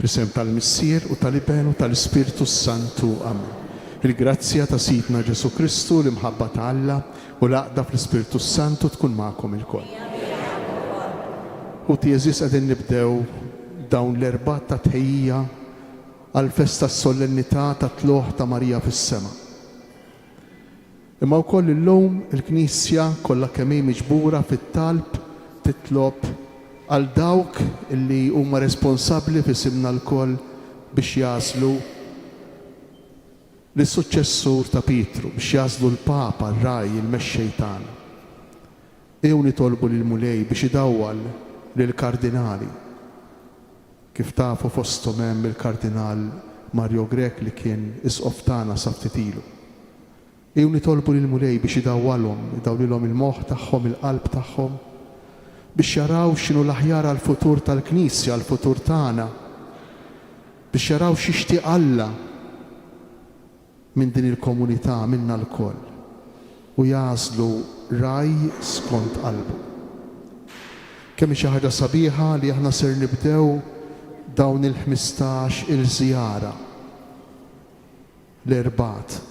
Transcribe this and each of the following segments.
F'isem tal-Missier u tal-Iben u tal-Ispirtu Santu. Amen. Il-grazzja ta' Sidna Ġesu Kristu, l-imħabba ta' Alla u l-aqda fl-Ispirtu Santu tkun magħkom ilkoll. U tieżis qegħdin nibdew dawn l-erbat ta' tħejjija għal-festa s-solennità ta' tluħ ta' Marija fis-sema. Imma wkoll illum il-Knisja kollha kemm hi miġbura fit-talb titlob għal dawk illi huma responsabbli f'isimna l-koll biex jażlu l-suċċessur ta' Pietru, biex jażlu l-Papa, r-Raj, il-Mexxej tagħna. Ew nitolbu lil Mulej biex idawwal lill-Kardinali. Kif tafu fosthom hemm il-Kardinal Mario Grek li kien isqof tagħna sa ftit ilu. Ew nitolbu lil Mulej biex idawwalhom, idawlilhom il-moħħ tagħhom, il-qalb tagħhom, biex jaraw x'inhu l-aħjar għall-futur tal-Knisja, għall-futur tagħna, biex jaraw x'ixtieq Alla minn din il-komunità minna l-koll u jażlu raj skont qalbu. Kemm xi ħaġa sabiħa li aħna ser nibdew dawn il-15 il-żjara l-erbat.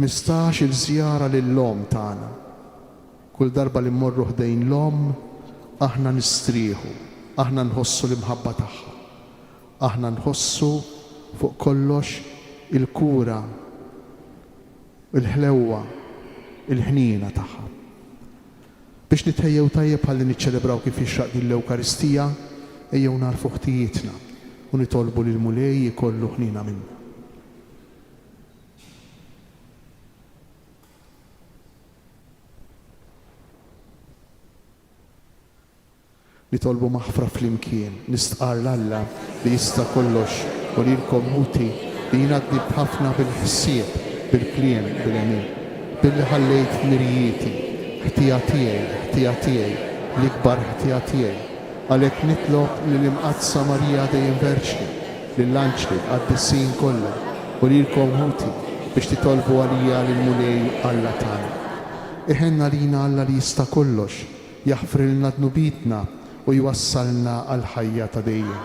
15 il-żjara lill-om tagħna. Kull darba li mmorru ħdejn l-om aħna nistrieħu, aħna nħossu l-imħabba tagħha, aħna nħossu fuq kollox il-kura, il-ħlewwa, il-ħnina tagħha. Biex nitħejjew tajjeb ħalli niċċelebraw kif jixraq din l-Ewkaristija, ejjew narfu ħtijietna u nitolbu lil Mulej jkollu ħnina minna. Nitolbu maħfra flimkien, nistqar l-Alla li jista' kollox u lilkom muti li jingħaddi b'ħafna bil-ħsieb, bil-kliem, bil-għenien, billi ħallejt mirjieti, ħtija tiegħi, l-ikbar ħtija tiegħi. Għalhekk nitlob lill-imqazza Marija dejjem Verġni, lill-anġli għad-dissin kollha u lilkom muti biex titolbu għalija lil Mulej Alla tagħna. Iħenna lina Alla li jista' kollox, jaħfrilna dnubitna u jwassalna għal ħajja ta' dejjem.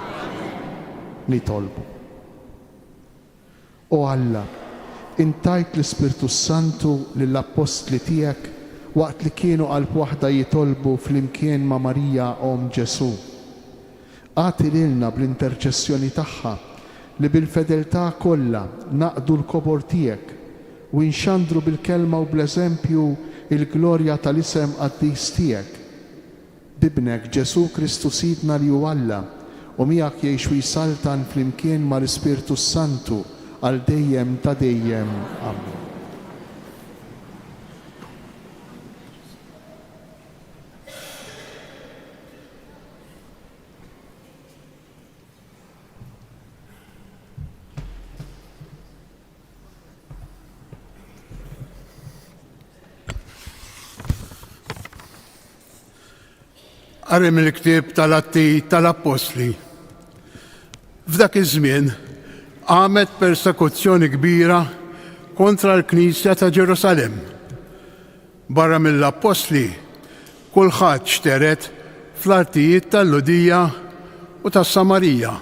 Nitolbu. O Alla, intajt l-Ispirtu Santu lill-Apostli tiegħek waqt li kienu qalb waħda jitolbu flimkien ma' Marija Om Ġesu. Għati lilna bl-interċessjoni tagħha li bil-fedeltà kollha naqdu l-kobor tiegħek u nxandru bil-kelma u bl-eżempju il-glorja tal-isem qaddis tiegħek. Bibnek Ġesu Kristu Sidna li hu Alla u miegħek jgħix jisaltan flimkien mal-Ispirtu Santu għal dejjem ta' dejjem. Amen. Qari mill-ktieb tal-Atti tal-Apostli. F'dak iż-żmien għamet persekuzzjoni kbira kontra l-Knisja ta' Ġerusalem. Barra mill-Apostli, kulħadd xteret fl-artijiet tal-Ludija u tas-Samarija.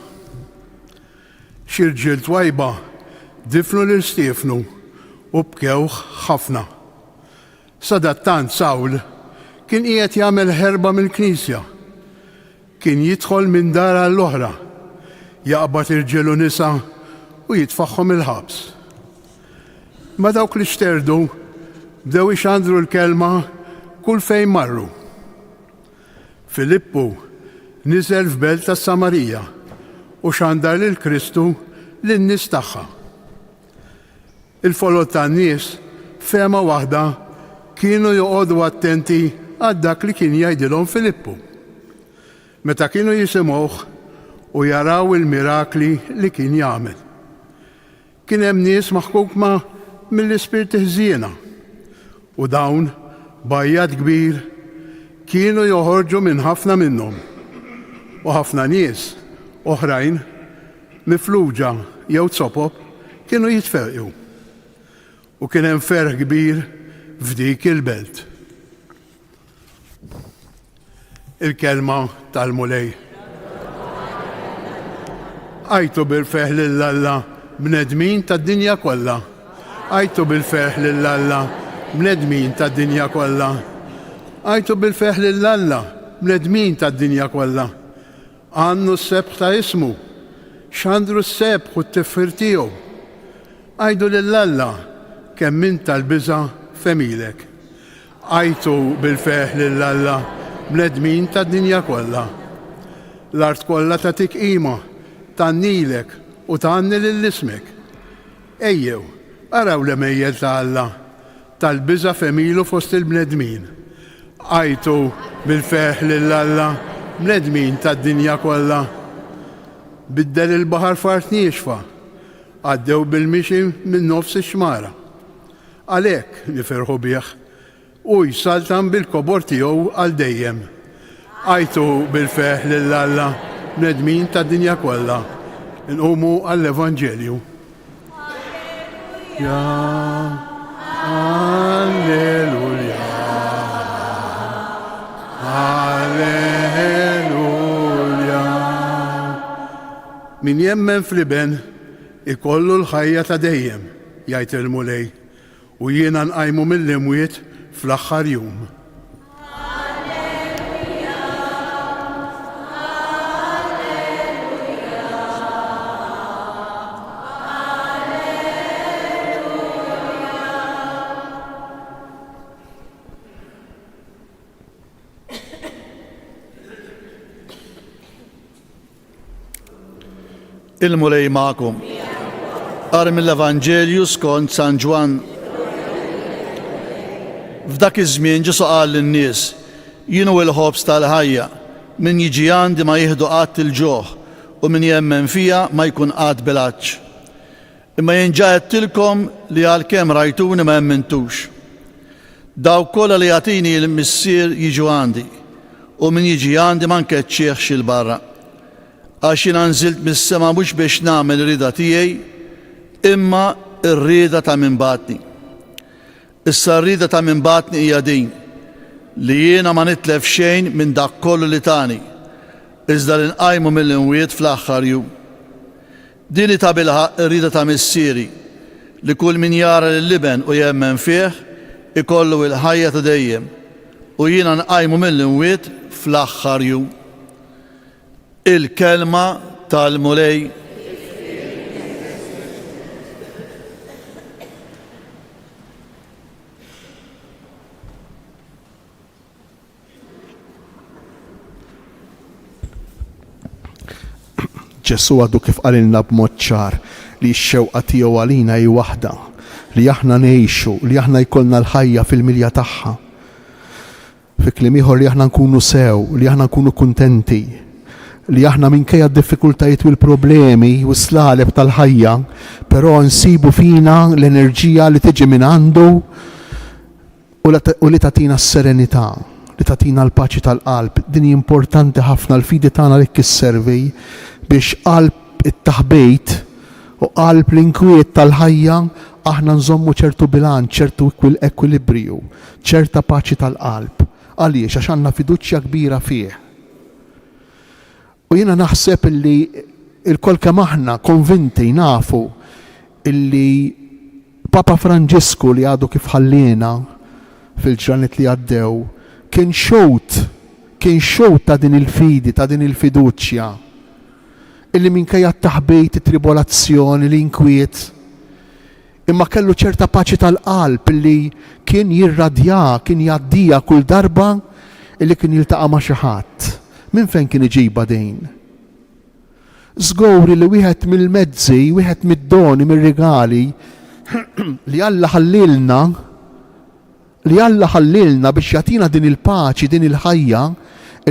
Xi rġiel twajba difnu lil Stiefnu u bkew ħafna. Sadattant Sawl kien qiegħed jagħmel ħerba mill-Knisja. Kien jidħol minn dara l-oħra, jaqbad irġiel u nisa u jitfaħħom il-ħabs. Ma dawk li xterdu bdew ixandru l-kelma kull fejn marru. Filippu niżel f'belt tas-Samarija u xandar lil Kristu lin-nies tagħha. Il-folot tan-nies fehma waħda kienu joqogħdu attenti għal dak li kien jgħidilhom Filippu. Meta kienu jisimgħuh u jaraw il-mirakli li kien jagħmel. Kien hemm nies maħkukma mill-ispirti ħżiena u dawn bajjat kbir kienu joħorġu minn ħafna minnhom. U ħafna nies oħrajn mifluġa jew tsopob kienu jitferqu. U kien hemm ferħ kbir f'dik il-belt. Il-kelma tal-mulej. Għajtu bil-ferħ lill-Alla bnedmin tad-dinja kollha. Għajtu bil-ferħ lill-Alla bnedmin tad-dinja kollha. Għajtu bil-ferħ lill-Alla bnedmin tad-dinja kollha. Għannu s-sebħ ta' ismu, xandru s-sebħ u t-tifir tiegħu. Għajdu lill-Alla kemm min tal-biża' femilek. Għajtu bil-ferħ lill-Alla bnedmin tad-dinja kollha. L-art kollha tagħtik qima, tannilek u tanni lill-ismek. Ejjew, araw l-emejjel ta' Alla tal-biża' femilu fost il-bnedmin. Għajtu bil-ferħ lill-Alla bnedmin tad-dinja kollha. Biddel il-baħar fart nieċfa, għaddew bil-mixi minn nofs ix-xmara. Għalhekk niferħu bih u jsaltam bil-kobor tiegħu għal dejjem. Għajtu bil-ferħ lill-Alla bnedmin tad-dinja kollha. Inqumu għall-Evanġelju. Ja, Alleluja. Alleluja. Min jemmen fl-iben ikollu l-ħajja ta' dejjem, jgħid il-mulej, u jiena nqajmu mill-imwiet fl-aħħar jum. Il-mulej ma'kom. Qari mill-Evanġelju skont San Ġwan. F'dak iż-żmien Ġesu qal lin-nies: jienu l-ħobż tal-ħajja, min jiġi għandi ma jieħdu qatt il-ġoħ u min jemmen fija ma jkun qatt bil-għaġġ. Imma jien ġa għedtilkom li għalkemm rajtuni ma jemmentux. Dawk kollha li jagħtini l-missier jiġu għandi u min jiġi għandi ma nkeċċihx il-barra. Għax jiena nżilt mis-sema mhux biex nagħmel ir-rieda tiegħi, imma r-rieda ta' min batni. Issa r-rieda ta' min batni hija din, li jiena ma nitlef xejn minn dak kollu li tani, iżda li nqajmu mill-imwiet fl-aħħar jum. Dini ta' bilħaq ir-rieda ta' missieri, li kull min jara l-liben u jemmen fih ikollu l-ħajja ta' dejjem u jiena nqajmu mill-imwiet fl-aħħar jum. Il-kelma tal-mulej. Ġesu għadu kif qalilna b'mod ċar li x-xewqa tiegħu għalina hi waħda, li aħna ngħixu, li aħna jkollna l-ħajja fil-milja tagħha. Fi kliem ieħor li aħna nkunu sew, li aħna nkunu kuntenti, li aħna minkejja d-diffikultajiet u l-problemi u s-slaleb tal-ħajja, però nsibu fina l-enerġija li tiġi minn għandu u li tagħtina s-serenità li tatina l-paċi tal-qalb. Din importanti ħafna l-fidi tagħna li kisservi biex qalb it-taħbejt u qalb l-inkwiet tal-ħajja aħna nżommu ċertu bilanċ, ċertu ekwilibrju, ċerta paċi tal-qalb. Għaliex għax għandna fiduċja kbira fih. U jiena naħseb illi il-kol kemm aħna konvinti nafu illi Papa Franġisku li għadu kif ħallina fil-ġranet li għaddew kien xowt ta' din il-fidi, ta' din il-fiduċja illi minkejja taħbejt it-tribolazzjoni li inkwiet imma kellu ċerta paċi tal-qalb illi kien jirradja, kien jaddija kull darba illi kien jiltaqa' ma' xi ħadd. Minn fejn kien iġiba din? Żgowri li wieħed mill-mezzi, wieħed mid-doni, mir-regali li Alla ħallilna biex jatina din il-paċi, din il-ħajja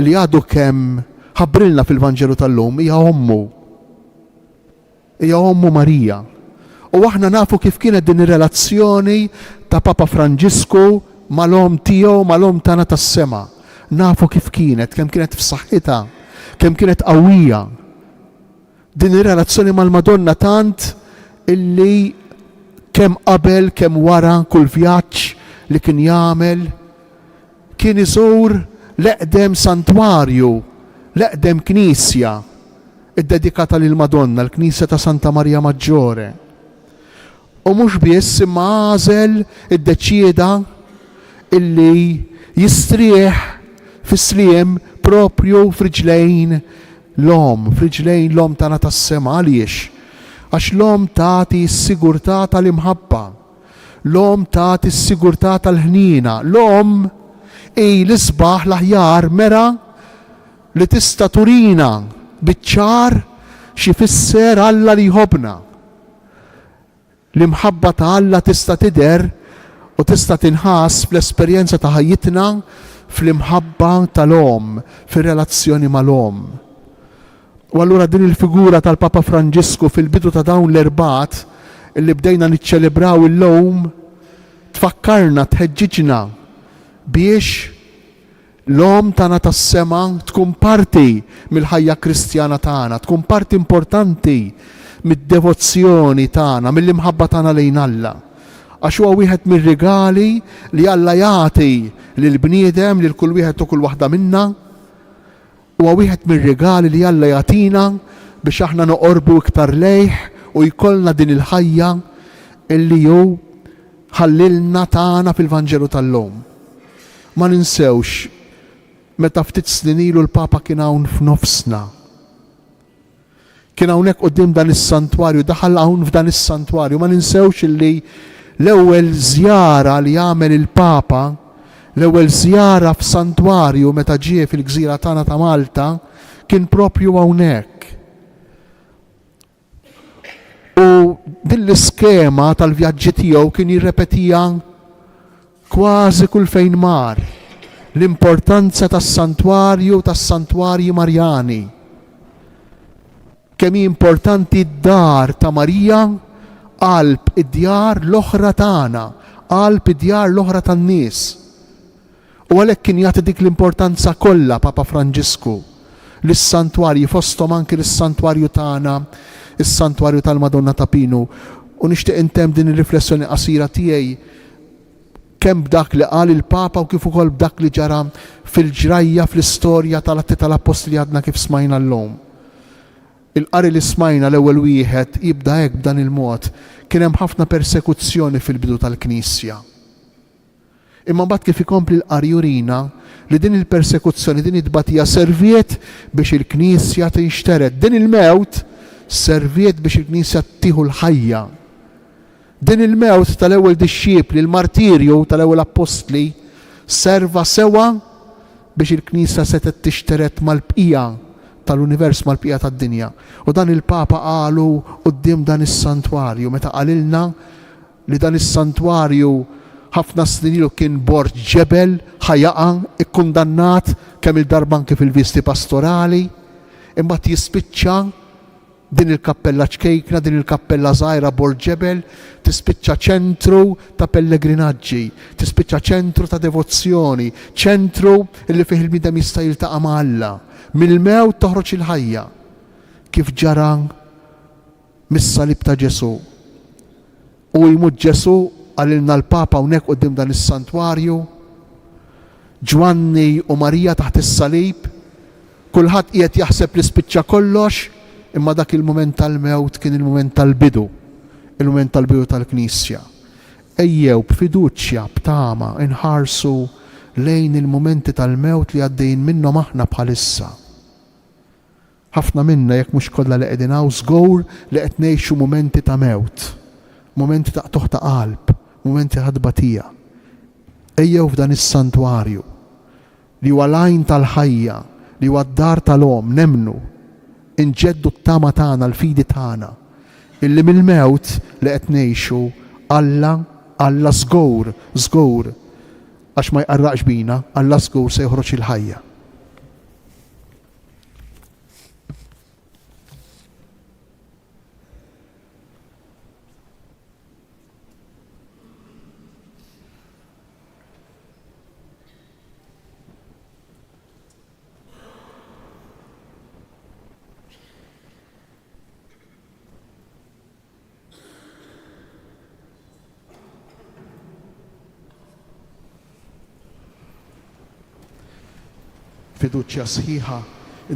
li għadu kemm ħabbrilna fil-Vanġelu tal-lum hija Ommu Marija. U aħna nafu kif kienet din ir-relazzjoni ta' Papa Franġisku mal-om tiegħu, mal-om tagħna tas-sema. Nafu kif kienet, kemm kienet f'saħħitha, kemm kienet qawwija. Din ir-relazzjoni mal-Madonna tant illi kemm qabel, kemm wara kull vjaġġ li kien jagħmel kien iżur l-eqdem santwarju, l-eqdem knisja iddedikata lil Madonna, l-Knisja ta' Santa Marija Maġġore. U mhux biss imma għażel iddeċieda illi jistrieħ fis-sliem propju f'riġlejn l-om tagħna tas-sema. Għaliex? Għax l-om tagħti s-sigurtà tal-imħabba, l-om tagħti s-sigurtà tal-ħnina, l-om l-isbaħ l-aħjar mera li tista' turina biċ-ċar xi fisser Alla li jħobbna. L-imħabba ta' Alla tista' tidher u tista' tinħass fl-esperjenza ta' ħajjitna fl-imħabba tal-om, fir-relazzjoni mal-om. U allura din il-figura tal-Papa Franġisku fil-bidu ta' dawn l-erbat illi bdejna niċċelebraw il-lum tfakkarna, tħeġġiġna biex l-om tagħna tas-sema tkun parti mill-ħajja Kristjana tagħna, tkun parti importanti mid-devozzjoni tagħna, mill-imħabba tagħna lejn Alla. Għax huwa wieħed mir-regali li Alla jagħti lill-bniedem lil kull wieħed u kull waħda minna. Huwa wieħed mir-regali li Alla jagħtina biex aħna noqorbu iktar lejh u jkollna din il-ħajja illi hu ħallilna tagħna fil-Vanġelu tal-lum. Ma ninsewx meta ftit snin ilu l-Papa kien hawn f'nofsna. Kien hawnhekk quddiem dan is-santwarju, daħal hawn f'dan is-santwarju. Ma ninsewx illi l-ewwel żjara li jagħmel il-Papa, l-ewwel żjara f'santwarju meta ġie fil-gżira tagħna ta' Malta kien propju hawnhekk. U din l-iskema tal-vjaġġi tiegħu kien jirrepetija kważi kull fejn mar. L-importanza tas-santwarji Marjani. Kemm importanti d-dar ta' Marija, qalb id-djar l-oħra tagħna, qalb id-djar l-oħra tan-nies. U għalhekk kien jagħti dik l-importanza kollha Papa Franġisku lis-santwarji, fosthom anke lis-santwarju tagħna, is-santwarju tal-Madonna ta' Pinu. U nixtieq intemm din ir-riflessjoni qasira tiegħi kemm b'dak li qal il-Papa u kif ukoll b'dak li ġara fil-ġrajja fl-istorja tal-Atti tal-Apostli għadna kif smajna llum. Il-qari li smajna l-ewwel wieħed jibda hekk b'dan il-mod. Kien hemm ħafna persekuzzjoni fil-bidu tal-Knisja. Imma mbagħad kif ikompli l-qari jurina li din il-persekuzzjoni, din it-tbatija serviet biex il-Knisja tinxteret. Din il-mewt serviet biex il-Knisja tieħu l-ħajja. Din il-mewt tal-ewwel dixxiepli, il-martirju tal-ewwel apostli serva sewa biex il-Knisja setet tixteret mal-bqija tal-univers, mal-bqija tad-dinja. U dan il-Papa qalu quddiem dan is-santwarju meta qalilna li dan is-santwarju ħafna snin ilu kien bord ġebel ħajaqa' ikkundannat kemm il-darba anke fil-visti pastorali, imbagħad jispiċċa din il-kappella ċkejkna, din il-kappella żgħira Borġebel tispiċċa ċentru ta' pellegrinaġġi, tispiċċa ċentru ta' devozzjoni, ċentru illi fih il-bniedem jista' jiltaqa' ma' Alla. Mill-mewt toħroġ il-ħajja kif ġara mis-salib ta' Ġesu. U jmut Ġesu għalilna l-Papa hawnhekk quddiem dan is-santwarju, Ġwanni u Marija taħt is-salib, kulħadd qiegħed jaħseb li spiċċa kollox, imma dak il-mument tal-mewt kien il-mument tal-bidu, il-mument tal-bidu tal-Knisja. Ejjew b'fiduċja, b'tama, inħarsu lejn il-momenti tal-mewt li għaddejjin minnhom aħna bħalissa. Ħafna minna jekk mhux kollha li qegħdin hawn żgur li qed ngħixu momenti ta' mewt, momenti ta' qtuħ ta' qalb, momenti ħadbatija. Ejjew f'dan is-santwarju li huwa lajn tal-ħajja, li huwa d-dar tal-om, nemnu, inġeddu t-tama tagħna, l-fidi tagħna, illi mill-mewt li qed ngħixu Alla żgur, għax ma jqarraqx bina, Alla żgur se joħroġ il-ħajja. Fiduċja sħiħa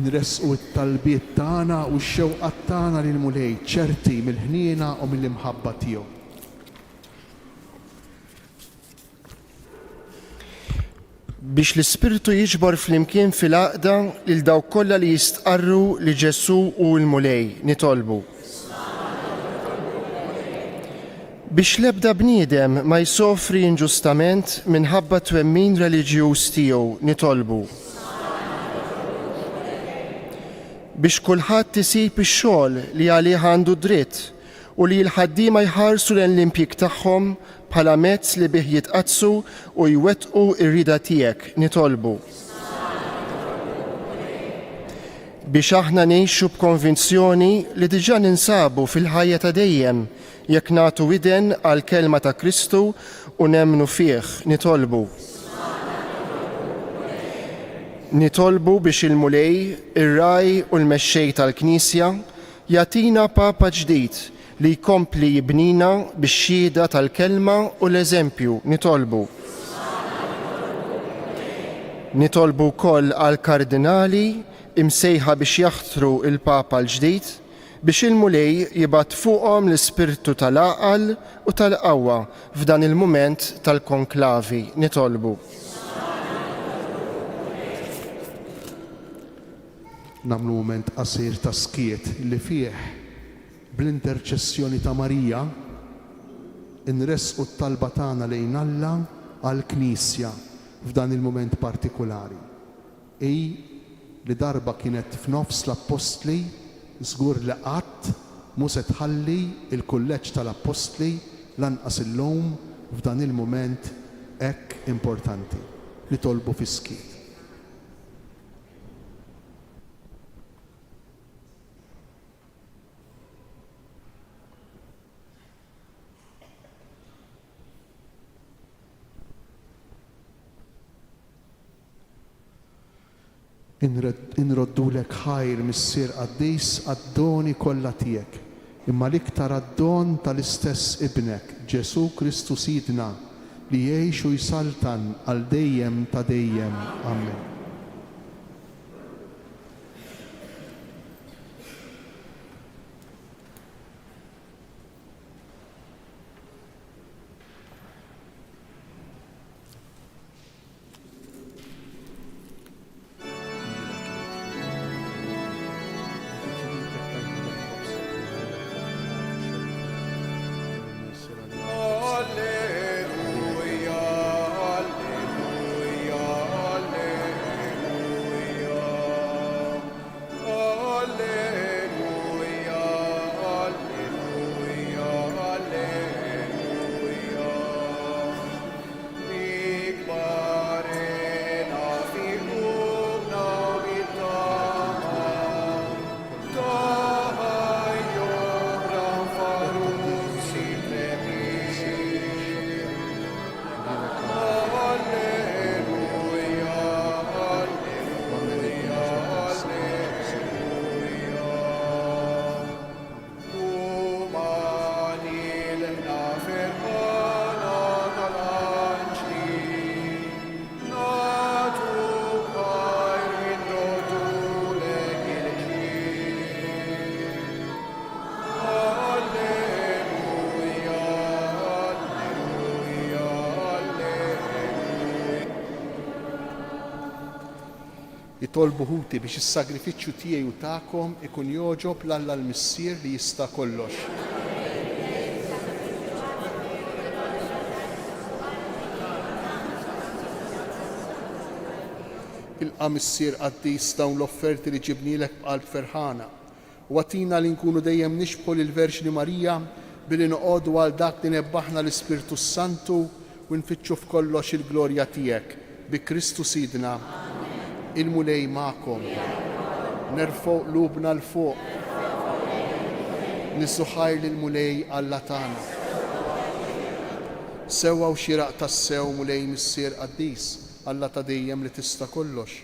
nresqu t-talbiet tagħna u x-xewqat tagħna lil Mulej, ċerti mill-ħniena u mill-imħabba tiegħu. Biex l-Ispirtu jiġbor flimkien fil-għaqda lil dawk kollha li jistqarru li Ġesu u l-Mulej nitolbu. Biex l-ebda bniedem ma jsofri inġustament minħabba twemmin reliġjuż tiegħu nitolbu. Biex kulħadd isib ix-xogħol li għalih għandu dritt u li l-ħaddiema jħarsu lejn l-impjieg tagħhom bħala mezz li bih jitqazzu u jwettqu r-rida tiegħek nitolbu. Biex aħna ngħixu b'konvinzjoni li diġà ninsabu fil-ħajja ta' dejjem jekk nagħtu widen għall-kelma ta' Kristu u nemmnu fih nitolbu. Nitolbu biex il-Mulej, ir-raj u l-mexxej tal-Knisja jagħtina Papa ġdid li jkompli jibnina bix-xhieda tal-kelma u l-eżempju nitolbu. Nitolbu wkoll għall-kardinali imsejħa biex jaħtru il-Papa l-ġdid biex il-Mulej jibgħat fuqhom l-ispirtu tal-għaqal u tal-qawwa f'dan il-mument tal-konklavi nitolbu. Namlu mument qasir ta' skiet li fih bl-interċessjoni ta' Marija nresqu t-talba tagħna lejn Alla għall-Knisja f'dan il-mument partikolari. Li darba kienet f'nofs l-Apostli żgur li qatt mhu se tħalli il-kulleġġ tal-Apostli lanqas illum f'dan il-mument hekk importanti li tolbu fis-skiet. Inroddulek ħajr missier qaddis għad-doni kollha tiegħek, imma l-iktar għad-don tal-istess ibnek, Ġesu Kristu Sidna, li jgħix u jsaltan għal dejjem ta' dejjem. Amen. jitolbu ħuti biex is-sagrifiċċju tiegħi u tagħkom ikun jogħġob l-Alla l-Missier li jista' kollox. Ilqa' Missier Qaddis dawn l-offerti li ġibnielek b'qalb ferħana u għatina li nkunu dejjem nixbħu lill-Verġni Marija billi noqogħdu għal dak li nebbaħna l-Ispirtu Santu u nfittxu f'kollox il-glorja tiegħek bi Kristu Sidna. Il-mulej magħkom. Nerfgħu qlubna l fuq. Nissu ħajr lill-mulej Alla tagħna. Sewwa u xieraq tas-sew mulej Missier Qaddis, Alla ta' dejjem li tista' kollox.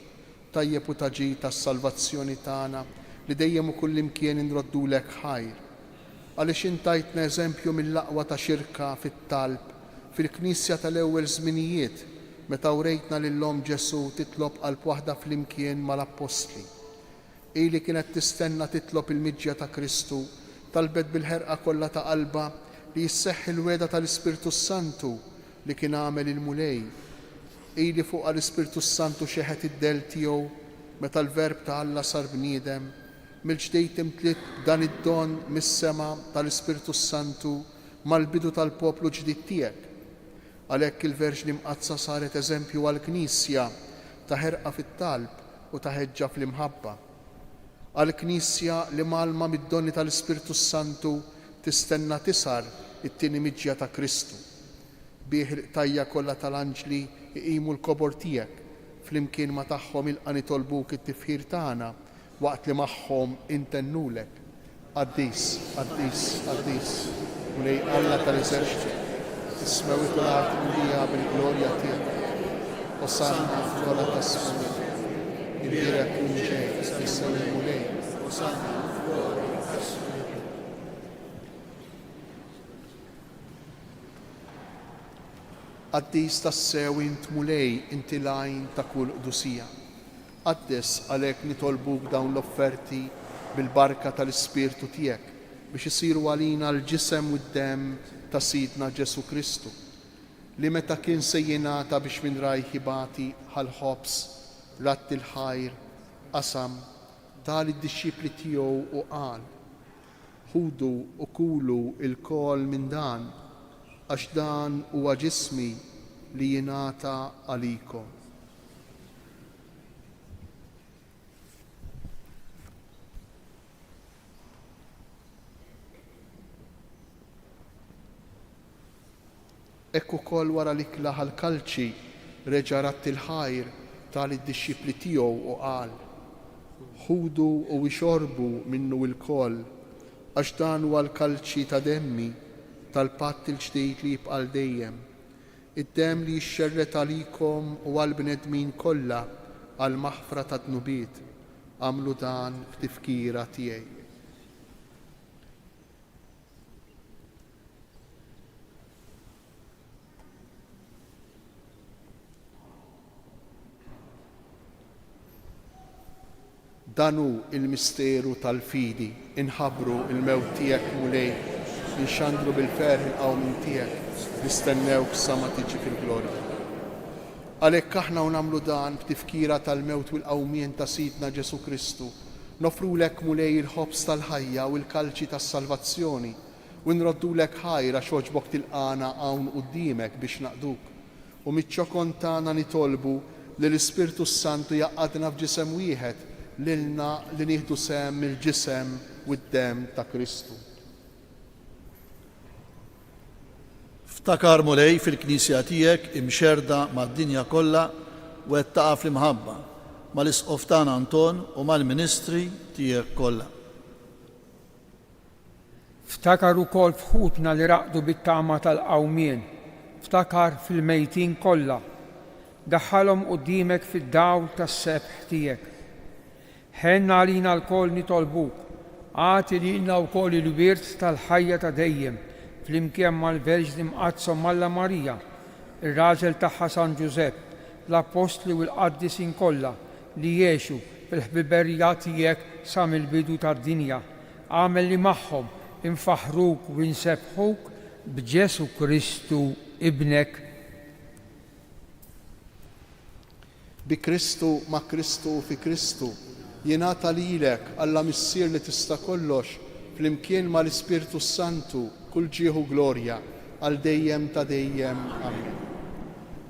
Tajjeb u taġi tas-salvazzjoni tagħna li dejjem u kullimkien inroddulek ħajr. Għaliex intajtna eżempju mill-aqwa ta' xirka fit-talb fil-Knisja tal-ewwel żminijiet meta wrejtna lil-Om Ġesu titlob qalb waħda flimkien mal-Apostli. Ili kienet tistenna titlob il-miġja ta' Kristu, talbet bil-ħerqa kollha ta' qalba li jisseħħ il-weda tal-Ispirtu Santu li kien għamel il-mulej. Ili fuq għall-Ispirtu Santu xeħet id-del tiegħu meta l-Verb ta' Alla sar bniedem, mill-ġdejt imtliet dan id-don mis-sema tal-Ispirtu Santu mal-bidu tal-poplu ġdid tiegħek. Għalhekk il-Verġni Mqazza saret eżempju għall-Knisja ta' ħerqa fit-talb u ta' ħeġġa fl-imħabba. Għall-Knisja li malma mid-donni tal-Ispirtu Santu tistenna tisar it-tieni miġja ta' Kristu. Bih il-qtajja kollha tal-anġli iqimu l-kobor tiegħek flimkien ma tagħhom ilqa' nitolbuk it-tifħir tagħna waqt li magħhom intennulek. Qaddis, Qaddis, Qaddis, mulej Alla tal-eżerċiti, ismew ikulat ulija bil-glorja tiegħek. Osanna f'gola tas-sma, irdirek unġej, issew il-mulej. Osanna f'gola tas-sma. Qaddis tas-sew int mulej inti lajn ta' kull qdusija. Qaddis għalhekk nitolbuk dawn l-offerti bil-barka tal-Ispirtu tiegħek biex isiru għalina l-ġisem u d-demm ta' Sidna Ġesu Kristu li meta kien se jingħata biex minn rajħibati ħal-ħobs ratti l-ħajr qasam tal id-dixxipli tiegħu u qal: ħudu u kulu il-kol minn dan għax dan huwa ġismi li jingħata għalikom. Hekk ukoll wara li klaħ l-kalċi reġa' ratti l-ħajr tal-iddixxipli tiegħu u qal: ħudu u ixorbu minnu l-koll għax dan huwa l-kalċi ta' demmi tal-patt il-ġdid li jibqa' dejjem. Id-demm li jixxerret għalikom u għall-bnedmin kollha għal maħfra ta' dnubiet. Għamlu dan f'tifkira tiegħi. Danu il-misteru tal-fidi, inħabru il-mewt tiegħek mulej, inxandru bil-ferħ il-qawmin tiegħek, nistennewk sa ma tiġi fil-glorja. Għalhekk aħna nagħmlu dan b'tifkira tal-mewt u l-qawmien ta' Sidna Ġesu Kristu, nofrulek mulej il-ħobs tal-ħajja u l-kalċi tas-salvazzjoni u nroddulek ħajra xogħġbok tilqana hawn quddiemek biex naqduk. U miċ-ċokon tagħna nitolbu li l-Ispirtu Santu jaqgħadna f'ġisem wieħed lilna li nieħdu sehem mill-ġisem u d-demm ta' Kristu. Ftakar mulej fil-Knisja tiegħek imxerda mad-dinja kollha u qed taqa' fl-imħabba mal-isqof tagħna Anton u mal-ministri tiegħek kollha. Ftakar ukoll fħutna li raqdu bit-tama tal-qawmien, ftakar fil-mejtin kollha, daħħalhom quddiemek fid-dawl tas-sebħ tiegħek. Ħenna għalina l-kol nitolbuk, għati li inna wkoll il-wirt tal-ħajja ta' dejjem, flimkien mal-Verġni Mqazza Malla Marija, ir-raġel tagħha San Ġusepp, l-Apostli u l-Qaddisin kollha li jgħixu fil-ħbiberija tiegħek sa mill-bidu tad-dinja. Għamel li magħhom infaħruk u nsebħuk b'Ġesu Kristu ibnek. bi Kristu, ma' Kristu u fi Kristu. Jingħata lilek Alla Missier li tista' kollox flimkien mal-Ispirtu Santu kull ġieħu glorja għal dejjem ta' dejjem. Amen.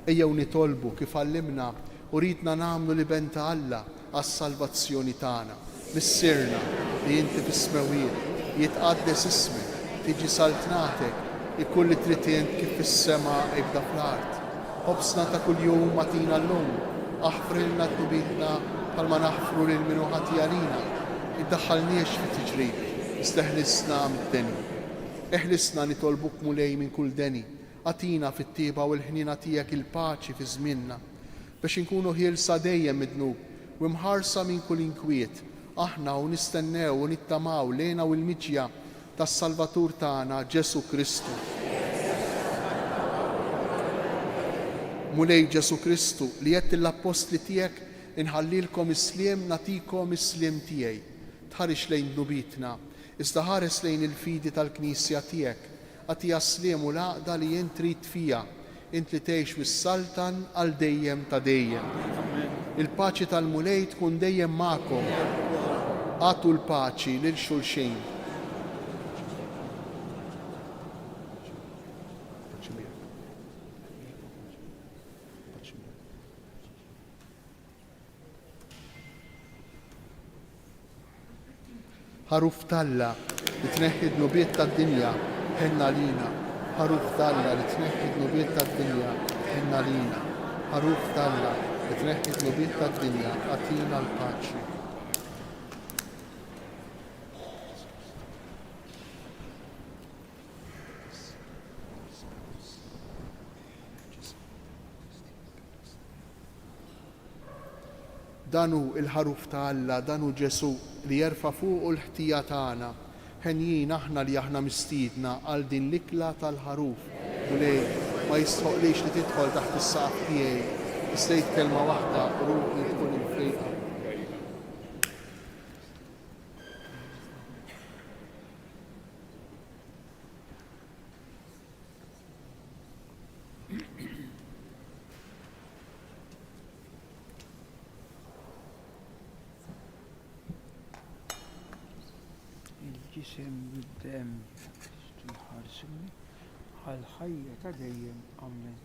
Ejjew nitolbu kif għallimna u ridna nagħmlu li benta Alla għas-salvazzjoni tagħna. Missirna li inti fis-smawiet jitqaddes ismek, tiġi saltnatek, ikun li trid kif fis-sema ibda fl-art. Ħobsna ta' kuljum matina llum, aħfrilna tnubitna bħalma naħfru lil min ħati għalina. Iddaħħalniex fit-tiġrid, isteħlisna mid-deni. Eħlisna nitolbuk mulej minn kull deni, għatina fit-tieba u l-ħnina tiegħek il-paċi fi żmienna, biex inkunu ħielsa dejjem mid-dnub u mħarsa minn kull inkwiet, aħna u nistennew u nittamaw lejna u l-miġja tas-Salvatur tagħna Ġesu Kristu. Mulej Ġesu Kristu li qed l-apostli tiegħek inħallilkom is-sliem natikom is-sliem tiegħi. Tħarix lejn dnubitna, iżda ħares lejn il-fidi tal-Knisja tiegħek, għatija sliem u laqda li jien trid fija, int li tgħix wis-saltan għal dejjem ta' dejjem. Il-paċi tal-mulej tkun dejjem magħkom. Għatu l-paċi lil xulxin. Ħaruf talla li tneħħi d-nubiet tad-dinja ħenna lina. Ħaruf talla li tneħħi d-nubiet tad-dinja ħenna lina. Ħaruf talla li tneħħi d-nubiet tad-dinja għatina l-paċi. Danu il-ħaruf ta' Alla, danu Ġesu li jerfa' fuq l-ħtija tagħna. Ħenjin aħna li aħna mistiedna għal din l-ikla tal-ħaruf. Mulej ma jistħoqlix li tidħol taħt is-saqaf tiegħi. Istejt kelma waħda ruħi tkun infejqa. il-ġisem bid-dem tinħarsuni għal-ħajja ta' dejjem. Amen.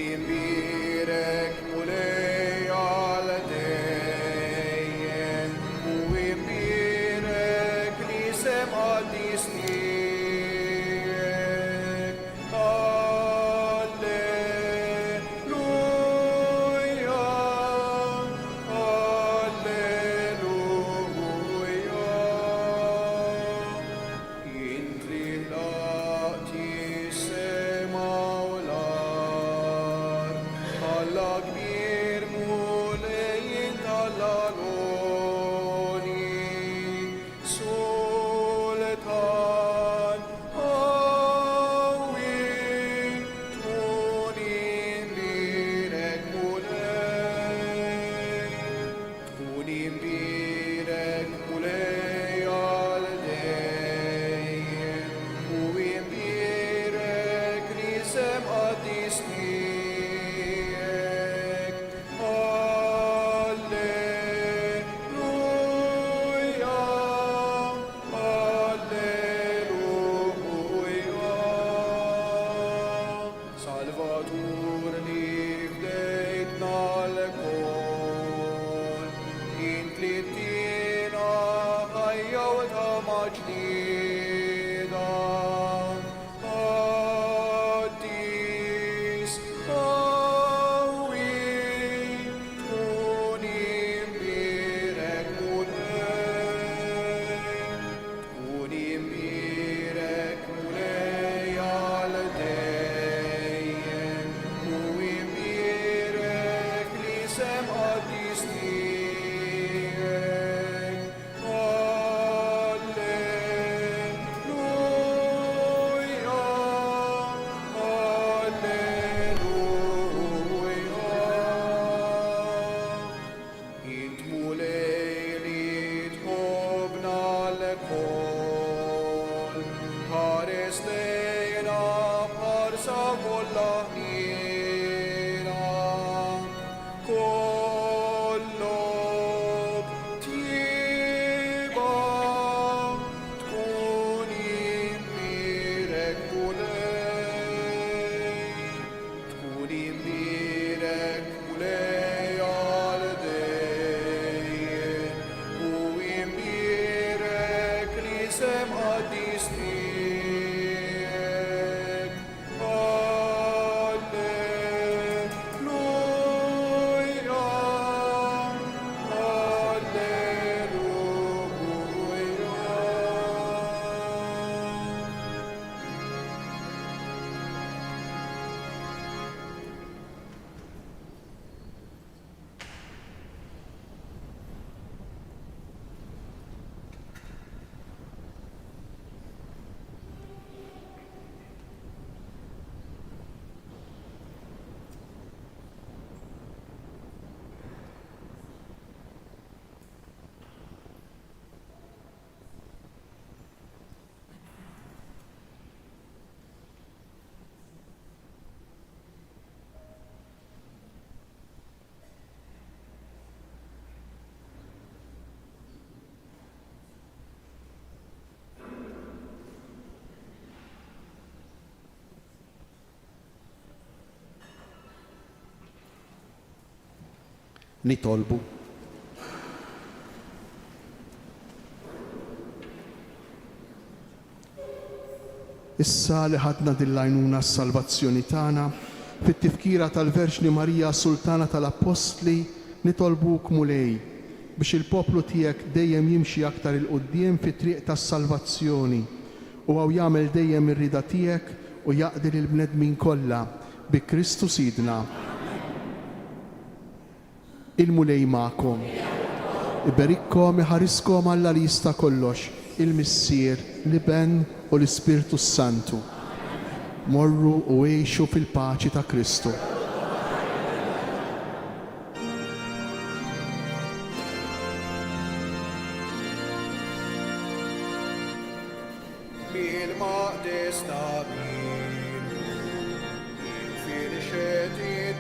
Imbirek mulej għal dejjem u imbirek li semħadis tiegħek. Alleluja, alleluja. Int li laqti sema u Alla kbir mulej tal-għaloni, sultan għawi, tkun imbirek mulej għal dejjem u imbirek li semħadis Salvatur li fdejtna l-kol, int li tina ħajja u tama ġdida. Għaddis għawi, tkun imbirek mulej għal dejjem. Sem int mulej li tħobna l-kol. Ħares lejna bħarsa kollha ħnina. Kollok tjiba tkun imbirek mulej. Tkun imbirek mulej għal dejjem u imbirek li sem qaddis tiegħek. Alleluja, alleluja. Nitolbu. Issa li ħadna dil-lajnuna s-salvazzjoni tagħna fit-tifkira tal-Verġni Marija Sultana tal-Apostli nitolbuk mulej biex il-poplu tiegħek dejjem jimxi aktar il-qudiem fit-triq tas-salvazzjoni u għaw jagħmel dejjem ir-rida tiegħek u jaqdi lill-bnedmin kollha bi Kristu Sidna. Il-mulej magħkom. Iberikkom iħariskom Alla li jista' kollox, il-Missier, l-Iben u l-Ispirtu Santu. Morru u għejxu fil-paċi ta' Kristu. Bil-maqdis ta' min, fil-xetin